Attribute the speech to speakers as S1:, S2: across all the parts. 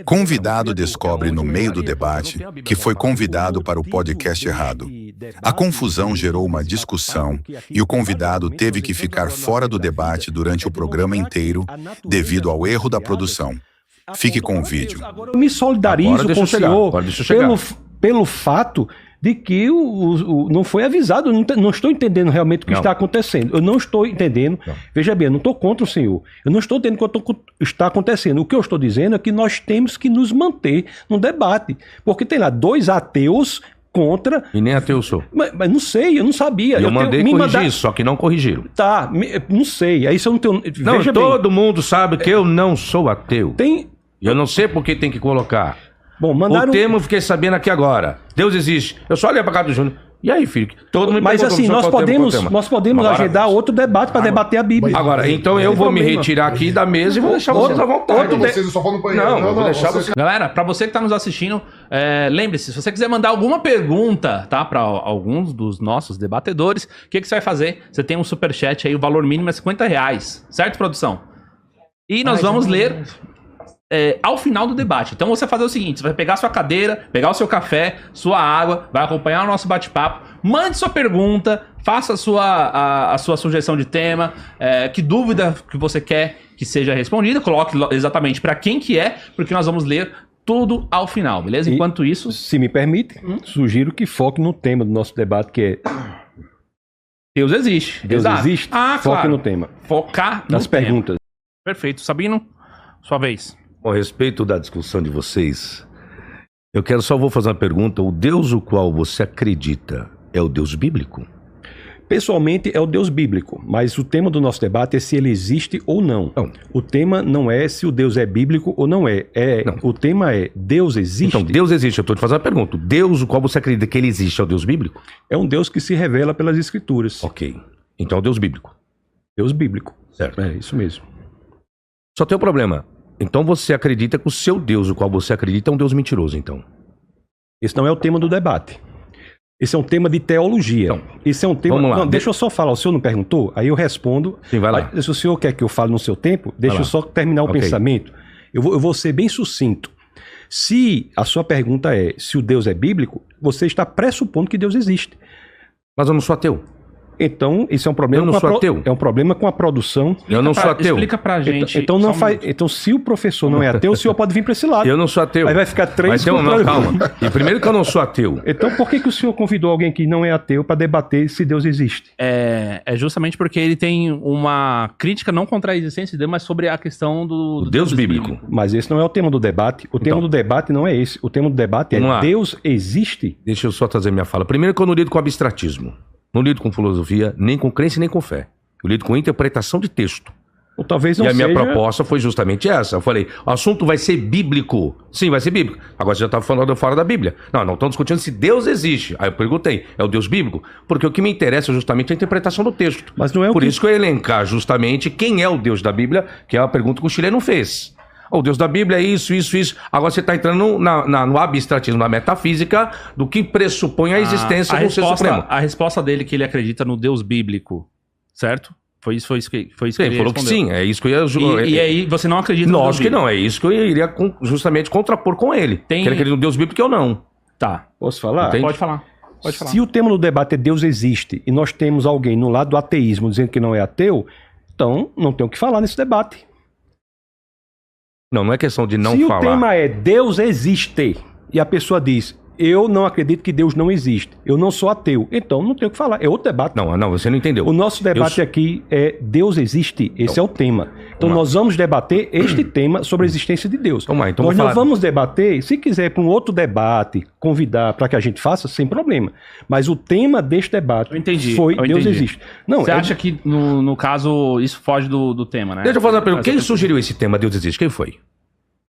S1: Convidado descobre no meio do debate que foi convidado para o podcast errado. A confusão gerou uma discussão e o convidado teve que ficar fora do debate durante o programa inteiro devido ao erro da produção. Fique com o vídeo.
S2: Eu me solidarizo com o senhor pelo fato de que não foi avisado. Eu não estou entendendo realmente o que está acontecendo. Eu não estou entendendo. Veja bem, eu não estou contra o senhor. Eu não estou entendendo o que está acontecendo. O que eu estou dizendo é que nós temos que nos manter no debate. Porque tem lá 2 ateus contra...
S3: E nem ateu sou.
S2: Mas não sei, eu não sabia.
S3: Eu mandei corrigir isso, só que não corrigiram.
S2: Tá, não sei. Aí se eu não tenho...
S3: Não, veja todo mundo sabe que eu não sou ateu.
S2: Tem...
S3: Eu não sei por que tem que colocar.
S2: Bom, mandaram...
S3: O tema eu fiquei sabendo aqui agora. Deus existe. Eu só olhei pra casa do Júnior. E aí, filho? Todo mundo
S2: Mas assim, nós podemos agendar outro debate para debater a Bíblia.
S3: Agora, então eu vou me retirar aqui da mesa e vou deixar vocês à vontade.
S4: Vocês só falam banheiro.
S3: Não, vou deixar vocês...
S5: Galera, pra você que tá nos assistindo, lembre-se, se você quiser mandar alguma pergunta, tá, pra alguns dos nossos debatedores, o que você vai fazer? Você tem um superchat aí, o valor mínimo é R$50, certo, produção? E nós vamos ler... ao final do debate. Então você vai fazer o seguinte: você vai pegar sua cadeira, pegar o seu café, sua água, vai acompanhar o nosso bate-papo, mande sua pergunta, faça a sua sugestão de tema, que dúvida que você quer que seja respondida, coloque exatamente para quem que é, porque nós vamos ler tudo ao final, beleza? Enquanto isso...
S2: Se me permite, sugiro que foque no tema do nosso debate, que é...
S5: Deus existe.
S2: Deus existe?
S5: Ah,
S2: foque
S5: claro.
S2: no tema.
S5: Focar
S2: nas perguntas.
S5: Perfeito. Sabino, sua vez.
S3: Com respeito da discussão de vocês, vou fazer uma pergunta. O Deus o qual você acredita é o Deus bíblico?
S2: Pessoalmente é o Deus bíblico, mas o tema do nosso debate é se ele existe ou não. O tema não é se o Deus é bíblico ou não é. O tema é Deus existe?
S3: Então, Deus existe. Eu estou te fazendo uma pergunta. O Deus o qual você acredita que ele existe é o Deus bíblico?
S2: É um Deus que se revela pelas Escrituras.
S3: Ok. Então é o Deus bíblico.
S2: Deus bíblico.
S3: Certo.
S2: É isso mesmo.
S3: Só tem um problema. Então você acredita que o seu Deus, o qual você acredita, é um Deus mentiroso, então?
S2: Esse não é o tema do debate. Esse é um tema de teologia. Então, esse é um tema...
S3: Vamos lá.
S2: Não, deixa eu só falar. O senhor não perguntou? Aí eu respondo.
S3: Sim, vai lá.
S2: Se o senhor quer que eu fale no seu tempo, deixa eu só terminar o pensamento. Eu vou ser bem sucinto. Se a sua pergunta é se o Deus é bíblico, você está pressupondo que Deus existe.
S3: Mas eu não sou ateu.
S2: Então, isso é um problema.
S3: Eu não sou ateu.
S2: É um problema com a produção.
S3: Eu não sou ateu.
S5: Explica pra gente.
S2: Então, não faz... Então, se o professor não é ateu, o senhor pode vir para esse lado.
S3: Eu não sou ateu.
S2: Aí vai ficar 3
S3: Não, calma. E primeiro que eu não sou ateu.
S2: Então, por que o senhor convidou alguém que não é ateu para debater se Deus existe?
S5: É justamente porque ele tem uma crítica não contra a existência de Deus, mas sobre a questão do
S3: Deus bíblico.
S2: Mas esse não é o tema do debate. O tema do debate não é esse. O tema do debate é Deus existe?
S3: Deixa eu só trazer minha fala. Primeiro que eu não lido com abstratismo. Não lido com filosofia, nem com crença, nem com fé. Eu lido com interpretação de texto.
S2: Ou talvez não seja...
S3: E a minha proposta foi justamente essa. Eu falei, o assunto vai ser bíblico. Sim, vai ser bíblico. Agora você já estava falando fora da Bíblia. Não estamos discutindo se Deus existe. Aí eu perguntei, é o Deus bíblico? Porque o que me interessa é justamente a interpretação do texto.
S2: Mas não é
S3: Por isso que eu ia elencar justamente quem é o Deus da Bíblia, que é a pergunta que o chileno fez. O Deus da Bíblia é isso. Agora você está entrando no abstratismo, na metafísica, do que pressupõe a existência do ser supremo.
S5: A resposta dele que ele acredita no Deus bíblico, certo? Foi isso que ele
S3: falou
S5: respondeu.
S3: Que sim, é isso que eu ia...
S5: E aí você não acredita no Deus
S3: Lógico que não, é isso que eu iria justamente contrapor com ele. Que ele acredita no Deus bíblico que eu não.
S5: Tá.
S2: Posso falar?
S5: Entende? Pode falar.
S2: Se o tema do debate é Deus existe e nós temos alguém no lado do ateísmo dizendo que não é ateu, então não tem o que falar nesse debate.
S3: Não é questão de não falar.
S2: Se o tema é Deus existe e a pessoa diz, eu não acredito que Deus não existe, eu não sou ateu, então não tem o que falar, é outro debate.
S3: Não, você não entendeu.
S2: O nosso debate aqui é Deus existe, esse é o tema. Então nós vamos debater este tema sobre a existência de Deus.
S3: Então
S2: nós não vamos debater, se quiser para um outro debate, convidar para que a gente faça, sem problema. Mas o tema deste debate foi Deus existe.
S5: Você acha que, no caso, isso foge do tema, né?
S3: Deixa eu fazer uma pergunta. Quem sugeriu esse tema Deus existe? Quem foi?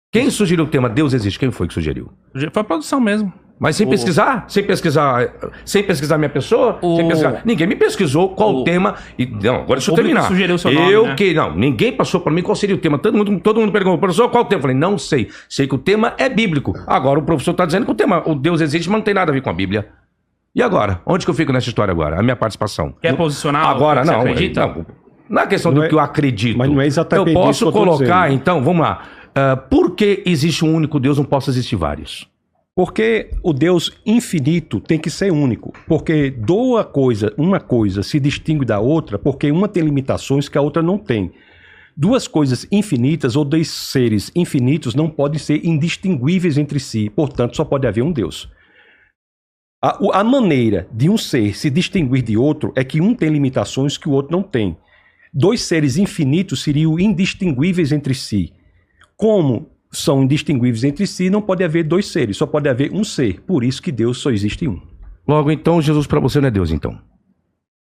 S3: Quem sugeriu o tema Deus existe? Quem foi que sugeriu?
S5: Foi a produção mesmo.
S3: Mas sem pesquisar? Sem pesquisar minha pessoa? Sem pesquisar. Ninguém me pesquisou qual o tema. Não, agora deixa eu terminar.
S5: Sugeriu o seu nome, né?
S3: Não, ninguém passou para mim qual seria o tema. Todo mundo perguntou, professor, qual o tema? Eu falei, não sei. Sei que o tema é bíblico. Agora o professor está dizendo que o Deus existe, mas não tem nada a ver com a Bíblia. E agora? Onde que eu fico nessa história agora? A minha participação.
S5: Quer posicionar?
S3: Agora,
S5: você
S3: não.
S5: Acredita?
S3: Não é questão do que eu acredito.
S2: Mas não é exatamente
S3: eu posso
S2: isso que eu tô
S3: colocar,
S2: dizendo.
S3: então, vamos lá. Por que existe um único Deus, não possa existir vários?
S2: Porque o Deus infinito tem que ser único. Porque uma coisa se distingue da outra porque uma tem limitações que a outra não tem. Duas coisas infinitas ou dois seres infinitos não podem ser indistinguíveis entre si. Portanto, só pode haver um Deus. A maneira de um ser se distinguir de outro é que um tem limitações que o outro não tem. Dois seres infinitos seriam indistinguíveis entre si. Como são indistinguíveis entre si, não pode haver dois seres, só pode haver um ser. Por isso que Deus só existe um.
S3: Logo, então, Jesus para você não é Deus, então?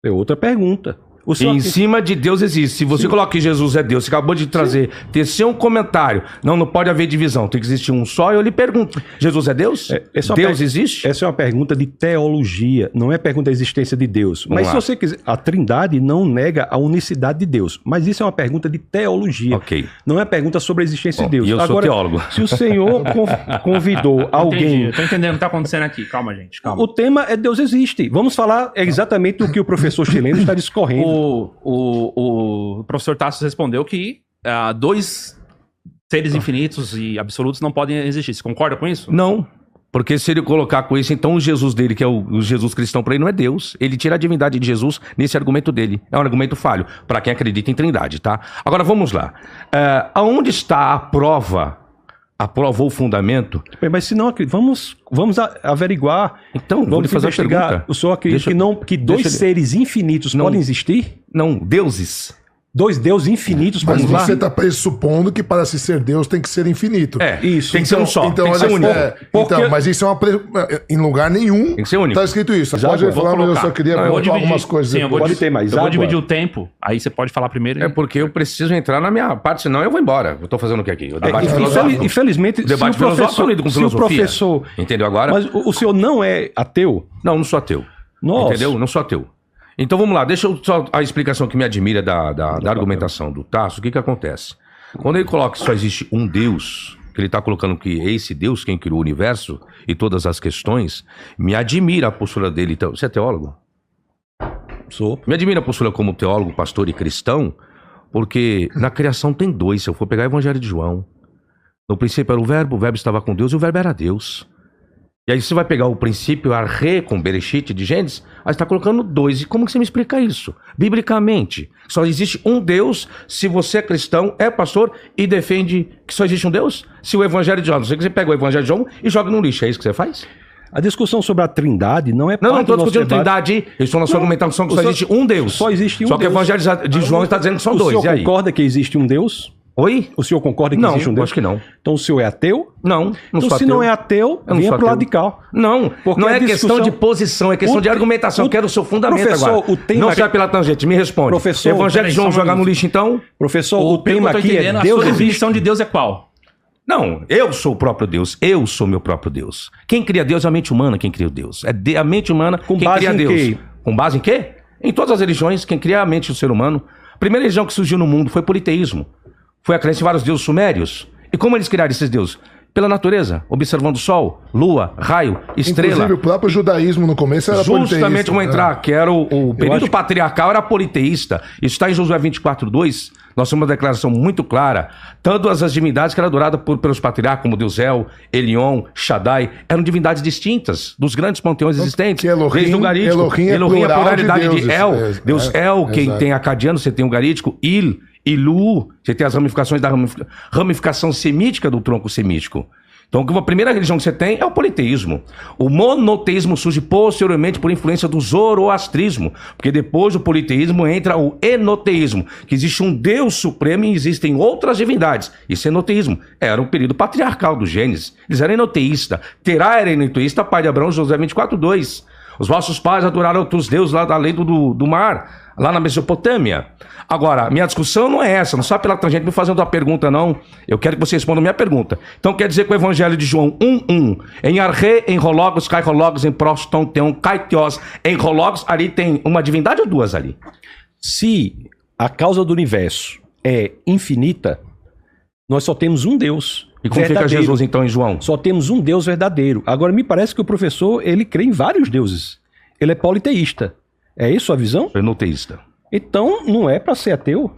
S2: É outra pergunta.
S3: Em cima de Deus existe. Se você coloca que Jesus é Deus, você acabou de trazer, tecer um comentário. Não pode haver divisão, tem que existir um só. Eu lhe pergunto, Jesus é Deus? Deus existe?
S2: Essa é uma pergunta de teologia, não é pergunta da existência de Deus. Mas se você quiser, a Trindade não nega a unicidade de Deus. Mas isso é uma pergunta de teologia.
S3: Ok.
S2: Não é pergunta sobre a existência de Deus.
S3: E eu sou teólogo.
S2: Se o Senhor convidou alguém...
S5: Eu tô entendendo o que tá acontecendo aqui. Calma, gente, calma.
S2: O tema é Deus existe. Vamos falar exatamente o que o professor chileno está discorrendo.
S5: O professor Tassos respondeu que dois seres infinitos e absolutos não podem existir. Você concorda com isso?
S3: Não. Porque se ele colocar com isso, então o Jesus dele, que é o Jesus cristão, para ele não é Deus. Ele tira a divindade de Jesus nesse argumento dele. É um argumento falho, para quem acredita em Trindade, tá? Agora vamos lá. Aonde está a prova? Aprovou o fundamento?
S2: Mas se não, vamos averiguar.
S3: Então,
S2: vamos
S3: fazer
S2: investigar.
S3: a pergunta.
S2: O senhor acredita que dois seres infinitos podem existir?
S3: Não, deuses.
S2: Dois deuses infinitos podem
S4: existir? Mas você está pressupondo que para se ser Deus tem que ser infinito.
S3: Isso. Tem que ser um só.
S4: Então,
S3: tem que ser único.
S4: Mas isso é em lugar nenhum.
S3: Tem que ser único.
S4: Está escrito isso. Você pode falar, mas eu só queria colocar algumas coisas.
S5: Sim, pode ter mais. Eu vou dividir o tempo. Aí você pode falar primeiro.
S3: É porque eu preciso entrar na minha parte, senão eu vou embora. Eu estou fazendo o que aqui? O debate
S2: filosófico. Infelizmente,
S3: o debate filosófico com filosofia.
S2: Se o professor...
S3: Entendeu agora?
S2: Mas o senhor não é ateu?
S3: Não sou ateu.
S2: Nossa.
S3: Entendeu? Não sou ateu. Então vamos lá, deixa eu só a explicação que me admira da argumentação do Tasso. O que acontece? Quando ele coloca que só existe um Deus, que ele está colocando que é esse Deus quem criou o universo e todas as questões, me admira a postura dele. Então, você é teólogo?
S2: Sou.
S3: Me admira a postura como teólogo, pastor e cristão, porque na criação tem dois. Se eu for pegar o Evangelho de João, no princípio era o verbo estava com Deus e o verbo era Deus. E aí você vai pegar o princípio Arre com Bereshit de Gênesis, aí está colocando dois. E como que você me explica isso? Biblicamente, só existe um Deus se você é cristão, é pastor e defende que só existe um Deus? Se o Evangelho de João, não sei que você pega o Evangelho de João e joga no lixo, é isso que você faz?
S2: A discussão sobre a Trindade não é parte do nosso debate.
S3: Não estou discutindo Trindade, eu estou na sua argumentação que só existe um Deus.
S2: Só existe um
S3: Deus. Só que o Evangelho de João está dizendo que são dois, e aí?
S2: O senhor concorda que existe um Deus?
S3: Oi?
S2: O senhor concorda que existe um Deus?
S3: Não, acho que não.
S2: Então o senhor é ateu?
S3: Não
S2: então,
S3: sou
S2: ateu. Se não é ateu, venha pro lado de cá.
S3: Não, não é questão de posição, é questão de argumentação. Eu quero o seu fundamento agora. Não sai pela tangente, me responde.
S2: Professor,
S3: Evangelho de João jogar no lixo, então?
S2: Professor, o tema aqui é
S5: Deus. A sua definição de Deus é qual?
S3: Não, eu sou o próprio Deus. Eu sou meu próprio Deus. Quem cria Deus é a mente humana quem cria Deus. É a mente humana quem cria Deus. Quê? Com base em quê? Em todas as religiões, quem cria a mente do ser humano. A primeira religião que surgiu no mundo foi o politeísmo. Foi a crença em vários deuses sumérios. E como eles criaram esses deuses? Pela natureza, observando o sol, lua, raio, estrela.
S4: Inclusive o próprio judaísmo no começo era politeísta.
S3: Justamente como entrar, que era o período patriarcal era politeísta. Isso está em Josué 24:2. Nós temos uma declaração muito clara. Todas as divindades que eram adoradas pelos patriarcas, como Deus El, Elion, Shaddai, eram divindades distintas dos grandes panteões existentes.
S4: Desde
S3: o garítico.
S4: Elohim é
S3: a pluralidade de El. Deus El, quem tem acadiano, você tem o garítico, Il, Ilu, você tem as ramificações da ramificação semítica do tronco semítico. Então, a primeira religião que você tem é o politeísmo. O monoteísmo surge posteriormente por influência do zoroastrismo, porque depois do politeísmo entra o enoteísmo, que existe um Deus supremo e existem outras divindades. Isso é enoteísmo. Era um período patriarcal do Gênesis. Eles eram enoteístas. Terá era enoteísta, pai de Abraão, Josué 24:2. Os vossos pais adoraram outros deuses lá da lei do mar, lá na Mesopotâmia. Agora, minha discussão não é essa, não só pela tangente me fazendo a pergunta, não. Eu quero que você responda a minha pergunta. Então quer dizer que o Evangelho de João 1:1, em Arre, em Rologos, Kai Rologos, em Proston, Teon, Kaitios, em Rologos, ali tem uma divindade ou duas ali?
S2: Se a causa do universo é infinita, nós só temos um Deus.
S3: E como fica Jesus então em João?
S2: Só temos um Deus verdadeiro. Agora me parece que o professor, ele crê em vários deuses. Ele é politeísta. É isso a visão?
S3: Enoteísta.
S2: Então não é para ser ateu.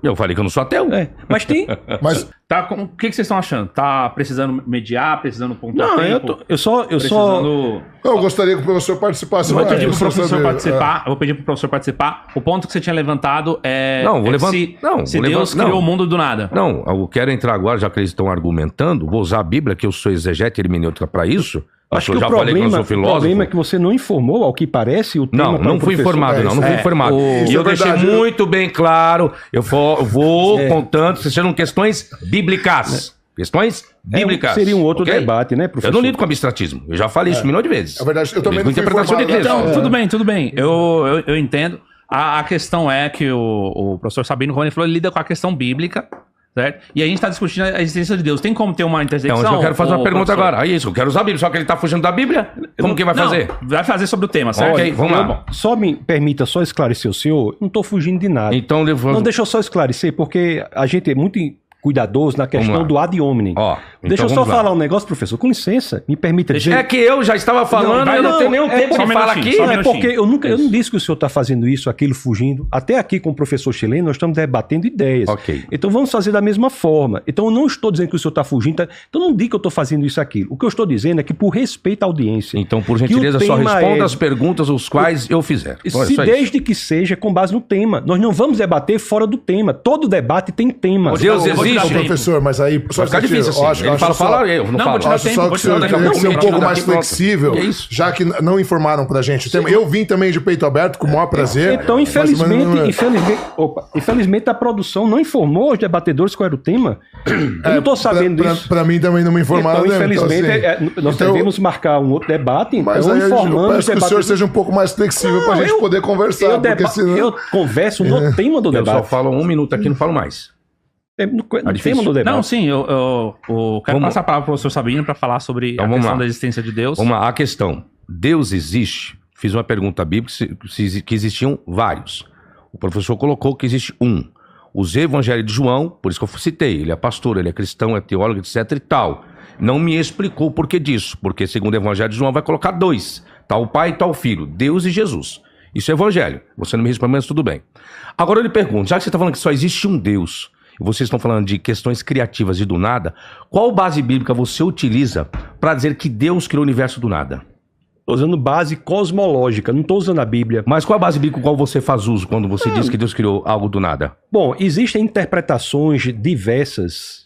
S3: Eu falei que eu não sou ateu.
S2: Mas tem...
S4: Mas
S5: Tá, o que vocês estão achando? Tá precisando mediar, precisando pontuar tempo?
S2: Eu só...
S4: eu gostaria que o professor participasse.
S5: Eu vou pedir pro professor participar. Eu vou pedir pro professor participar. O ponto que você tinha levantado é...
S3: Não, vou levantar.
S5: Se Deus criou o mundo do nada.
S3: Não, eu quero entrar agora, já que eles estão argumentando, vou usar a Bíblia, que eu sou exegeta e hermenêutica para isso.
S2: Acho que o problema é que você não informou, ao que parece, o tema...
S3: Não fui informado, não fui informado. E eu deixei muito bem claro, eu vou contando, vocês sejam questões bíblicas. Questões bíblicas.
S2: Seria um outro debate, né, professor?
S3: Eu não lido com abstratismo, eu já falei isso um milhão de vezes.
S4: É verdade, eu também
S3: não fui informado.
S5: Então, tudo bem. Eu entendo. A questão é que o professor Sabino, como ele falou, ele lida com a questão bíblica, certo? E a gente está discutindo a existência de Deus. Tem como ter uma intersecção?
S3: Então, eu quero fazer uma pergunta agora. Aí isso, eu quero usar a Bíblia, só que ele está fugindo da Bíblia. Como que vai fazer?
S5: Vai fazer sobre o tema, certo?
S3: Ok, vamos lá.
S2: Só me permita só esclarecer o senhor, não estou fugindo de nada.
S3: Então,
S2: não, deixa eu só esclarecer, porque a gente é muito cuidadoso na questão do ad hominem. Deixa eu só falar um negócio, professor. Com licença, me permita dizer...
S3: É que eu já estava falando, eu não tenho nenhum tempo de falar aqui.
S2: É porque eu não disse que o senhor está fazendo isso, aquilo, fugindo. Até aqui com o professor chileno, nós estamos debatendo ideias.
S3: Ok.
S2: Então vamos fazer da mesma forma. Então eu não estou dizendo que o senhor está fugindo. Então não diga que eu estou fazendo isso, aquilo. O que eu estou dizendo é que por respeito à audiência...
S3: Então, por gentileza, só responda as perguntas os quais eu fizer.
S2: Desde que seja com base no tema. Nós não vamos debater fora do tema. Todo debate tem tema.
S3: Deus existe.
S4: Professor, mas aí...
S3: Vai ficar difícil assim. Ele fala, eu não falo.
S4: Acho só que o senhor teria que ser um pouco mais flexível, já que não informaram pra gente o tema. Eu vim também de peito aberto, com o maior prazer.
S2: Então, infelizmente, a produção não informou os debatedores qual era o tema. Eu não estou sabendo disso.
S4: Pra mim também não me informaram.
S2: Então, infelizmente, nós devemos marcar um outro debate.
S4: Mas aí eu peço que o senhor seja um pouco mais flexível pra gente poder conversar.
S2: Eu converso no tema do debate.
S3: Eu só falo 1 minuto aqui, não falo mais.
S2: No tema do debate.
S5: Não, sim, eu quero passar a palavra para o professor Sabino para falar sobre a questão da existência de Deus.
S3: Vamos lá, a questão. Deus existe? Fiz uma pergunta bíblica que existiam vários. O professor colocou que existe um. Usei o Evangelho de João, por isso que eu citei. Ele é pastor, ele é cristão, é teólogo, etc e tal. Não me explicou o porquê disso. Porque segundo o Evangelho de João vai colocar 2. Tá o pai e tá o filho. Deus e Jesus. Isso é Evangelho. Você não me responde, mas tudo bem. Agora eu lhe pergunto, já que você está falando que só existe um Deus... Vocês estão falando de questões criativas e do nada. Qual base bíblica você utiliza para dizer que Deus criou o universo do nada?
S2: Estou usando base cosmológica, não estou usando a Bíblia.
S3: Mas qual a base bíblica qual você faz uso quando você diz que Deus criou algo do nada?
S2: Bom, existem interpretações diversas.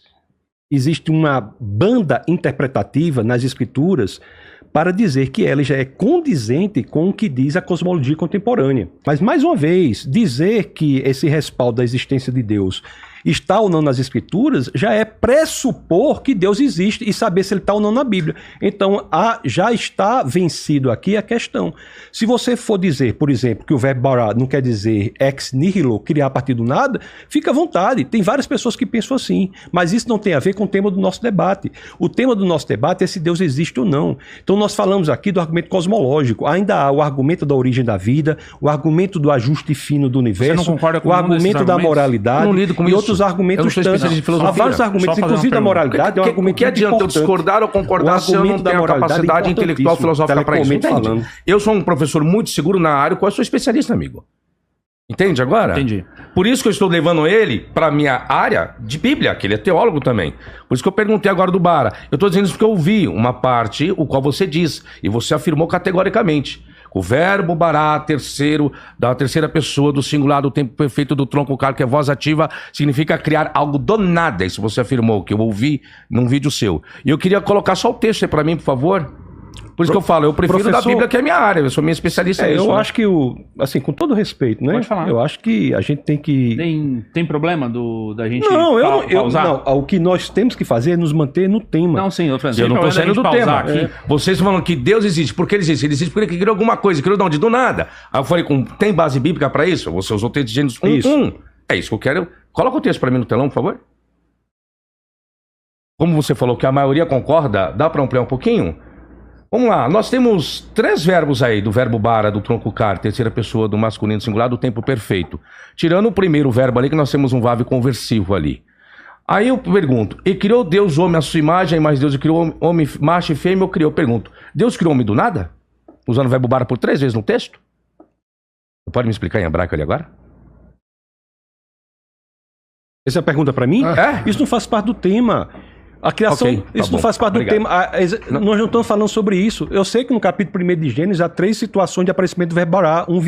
S2: Existe uma banda interpretativa nas escrituras para dizer que ela já é condizente com o que diz a cosmologia contemporânea. Mas, mais uma vez, dizer que esse respaldo da existência de Deus está ou não nas escrituras já é pressupor que Deus existe e saber se ele está ou não na Bíblia. Então, já está vencido aqui a questão. Se você for dizer, por exemplo, que o verbo bara não quer dizer ex nihilo, criar a partir do nada, fica à vontade. Tem várias pessoas que pensam assim, mas isso não tem a ver com o tema do nosso debate. O tema do nosso debate é se Deus existe ou não. Então, nós falamos aqui do argumento cosmológico. Ainda há o argumento da origem da vida, o argumento do ajuste fino do universo, o argumento da moralidade.
S3: Eu não lido com isso.
S2: Outros argumentos
S3: há
S2: vários argumentos, inclusive da moralidade. É um argumento
S3: que adianta eu discordar ou concordar se eu não tenho a capacidade intelectual filosófica para isso? Entende? Eu sou um professor muito seguro na área, qual eu sou especialista, amigo. Entende agora?
S5: Entendi.
S3: Por isso que eu estou levando ele para minha área de Bíblia, que ele é teólogo também. Por isso que eu perguntei agora do Bara. Eu estou dizendo isso porque eu ouvi uma parte, o qual você diz, e você afirmou categoricamente. O verbo bará, da terceira pessoa do singular do tempo perfeito do tronco carro, que é voz ativa, significa criar algo do nada. Isso você afirmou, que eu ouvi num vídeo seu. E eu queria colocar só o texto aí pra mim, por favor. Por isso que eu falo, eu prefiro da Bíblia, que é a minha área, eu sou minha especialista nisso.
S2: Eu acho que, assim, com todo respeito, né?
S5: Pode falar.
S2: Eu acho que a gente tem que...
S5: Tem problema da gente
S2: pausar? Não, o que nós temos que fazer é nos manter no tema.
S5: Não, sim,
S3: eu não estou saindo do tema. Vocês falam que Deus existe. Por que ele existe? Ele existe porque ele criou alguma coisa, criou de onde? Do nada. Aí eu falei, tem base bíblica para isso? Você usou o texto de Gênesis 1. É isso que eu quero. Coloca o texto para mim no telão, por favor. Como você falou que a maioria concorda, dá para ampliar um pouquinho? Vamos lá, nós temos 3 verbos aí, do verbo bara, do tronco car, terceira pessoa do masculino singular, do tempo perfeito. Tirando o primeiro verbo ali, que nós temos um VAV conversivo ali. Aí eu pergunto, e criou Deus homem à sua imagem, mas Deus criou homem, macho e fêmea, eu pergunto, Deus criou homem do nada? Usando o verbo bara por 3 vezes no texto? Você pode me explicar em hebraico ali agora?
S2: Essa é a pergunta para mim? Isso não faz parte do tema. A criação, isso não faz parte do tema. Nós não estamos falando sobre isso. Eu sei que no capítulo 1 de Gênesis há 3 situações de aparecimento verboral, um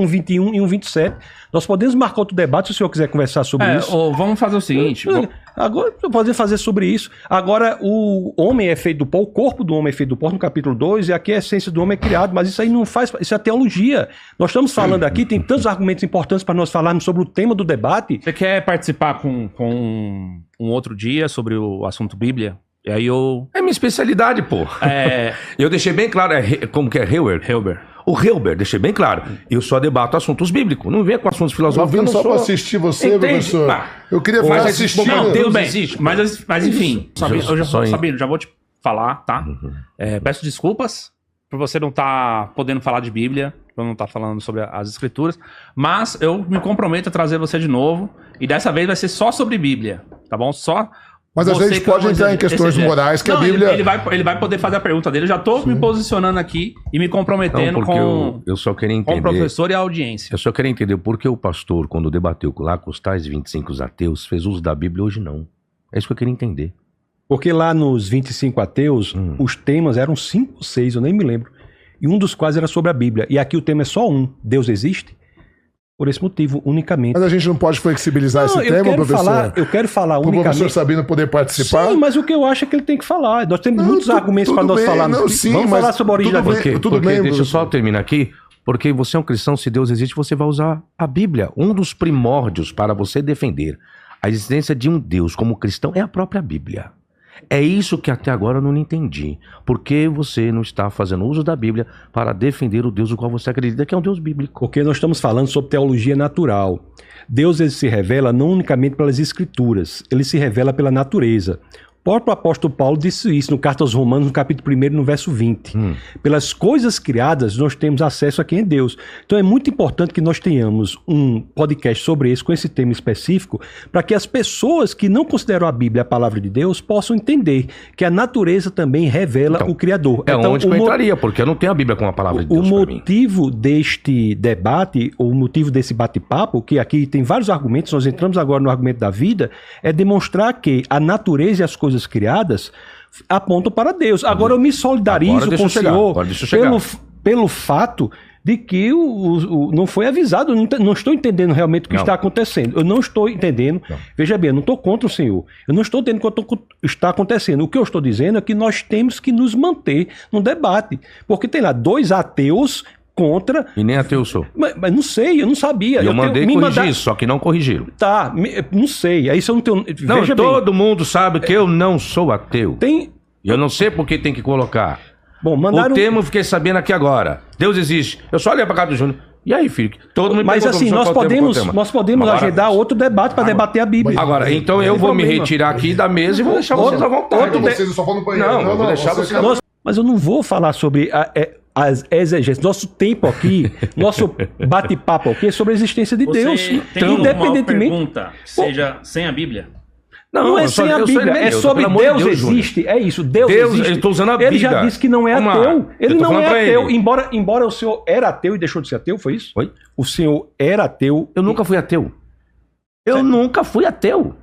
S2: 21 e um 27. Nós podemos marcar outro debate se o senhor quiser conversar sobre isso.
S5: Vamos fazer o seguinte.
S2: Agora, podemos fazer sobre isso. Agora, o homem é feito do pó, o corpo do homem é feito do pó no capítulo 2, e aqui a essência do homem é criado, mas isso aí não faz, isso é teologia. Nós estamos falando aqui, tem tantos argumentos importantes para nós falarmos sobre o tema do debate.
S5: Você quer participar com um outro dia sobre o assunto Bíblia? E aí eu...
S3: É minha especialidade, pô. Eu deixei bem claro, como que é? Helber. O Helber, deixei bem claro. Eu só debato assuntos bíblicos. Não venha com assuntos filosóficos.
S4: Eu vim só para assistir você, professor. Eu queria
S5: ficar
S4: assistindo.
S5: Não, Deus existe. Mas enfim, Sabino, já vou te falar, tá? Peço desculpas por você não estar podendo falar de Bíblia, por não estar falando sobre as Escrituras, mas eu me comprometo a trazer você de novo, e dessa vez vai ser só sobre Bíblia, tá bom?
S4: Mas a gente pode entrar em questões morais que a Bíblia...
S5: Ele vai poder fazer a pergunta dele. Eu já estou me posicionando aqui e me comprometendo
S3: eu só queria entender,
S5: com o professor e a audiência.
S3: Eu só queria entender por que o pastor, quando debateu lá com os tais 25 ateus, fez uso da Bíblia, hoje não. É isso que eu queria entender.
S2: Porque lá nos 25 ateus, os temas eram 5 ou 6, eu nem me lembro. E um dos quais era sobre a Bíblia. E aqui o tema é só um. Deus existe? Por esse motivo, unicamente.
S4: Mas a gente não pode flexibilizar esse tema, professor?
S2: Eu quero falar unicamente.
S4: O professor Sabino poder participar?
S2: Sim, mas o que eu acho é que ele tem que falar. Nós temos muitos argumentos para nós falarmos. Vamos falar sobre a origem da Bíblia.
S3: Tudo bem, deixa eu só terminar aqui. Porque você é um cristão, se Deus existe, você vai usar a Bíblia. Um dos primórdios para você defender a existência de um Deus como cristão é a própria Bíblia. É isso que até agora eu não entendi. Por que você não está fazendo uso da Bíblia para defender o Deus do qual você acredita que é um Deus bíblico?
S2: Porque nós estamos falando sobre teologia natural. Deus ele se revela não unicamente pelas Escrituras, ele se revela pela natureza. O próprio apóstolo Paulo disse isso no Carta aos Romanos, no capítulo 1, no verso 20. Pelas coisas criadas, nós temos acesso a quem é Deus. Então é muito importante que nós tenhamos um podcast sobre isso, com esse tema específico, para que as pessoas que não consideram a Bíblia a palavra de Deus possam entender que a natureza também revela o Criador.
S3: Então, onde eu entraria, porque eu não tenho a Bíblia com a palavra de Deus.
S2: O motivo deste debate, ou o motivo desse bate-papo, que aqui tem vários argumentos, nós entramos agora no argumento da vida, é demonstrar que a natureza e as coisas criadas apontam para Deus. Agora eu me solidarizo com o senhor pelo fato de que não foi avisado. Não estou entendendo realmente o que está acontecendo. Eu não estou entendendo. Veja bem, eu não estou contra o senhor. Eu não estou entendendo o que está acontecendo. O que eu estou dizendo é que nós temos que nos manter no debate. Porque tem lá 2 ateus contra...
S3: E nem ateu sou.
S2: Mas não sei, eu não sabia.
S3: Eu mandei corrigir isso, só que não corrigiram.
S2: Tá, não sei. Aí eu não tenho...
S3: Não, todo mundo sabe que eu não sou ateu. Eu não sei por que tem que colocar.
S2: Bom, mandaram...
S3: O termo eu fiquei sabendo aqui agora. Deus existe. Eu só olhei pra casa do Júnior. E aí, filho? Todo mundo
S2: Mas assim, nós podemos agendar outro debate para debater a Bíblia.
S3: Agora, então eu vou me retirar aqui da mesa e vou deixar vocês à vontade.
S4: Vocês só falam no banheiro.
S3: Não, eu vou deixar vocês...
S2: Mas eu não vou falar sobre as exegências. Nosso tempo aqui, nosso bate-papo aqui é sobre a existência de Deus.
S5: Tem independentemente... uma pergunta que seja sem a Bíblia?
S2: Não é sem a Bíblia, é sobre Deus existe. É isso, Deus existe.
S3: Eu estou usando a Bíblia.
S2: Ele já disse que não é ateu. Ele não é ateu. Embora o senhor era ateu e deixou de ser ateu, foi isso?
S3: Oi?
S2: O senhor era ateu.
S3: Eu nunca fui ateu. Eu nunca fui ateu.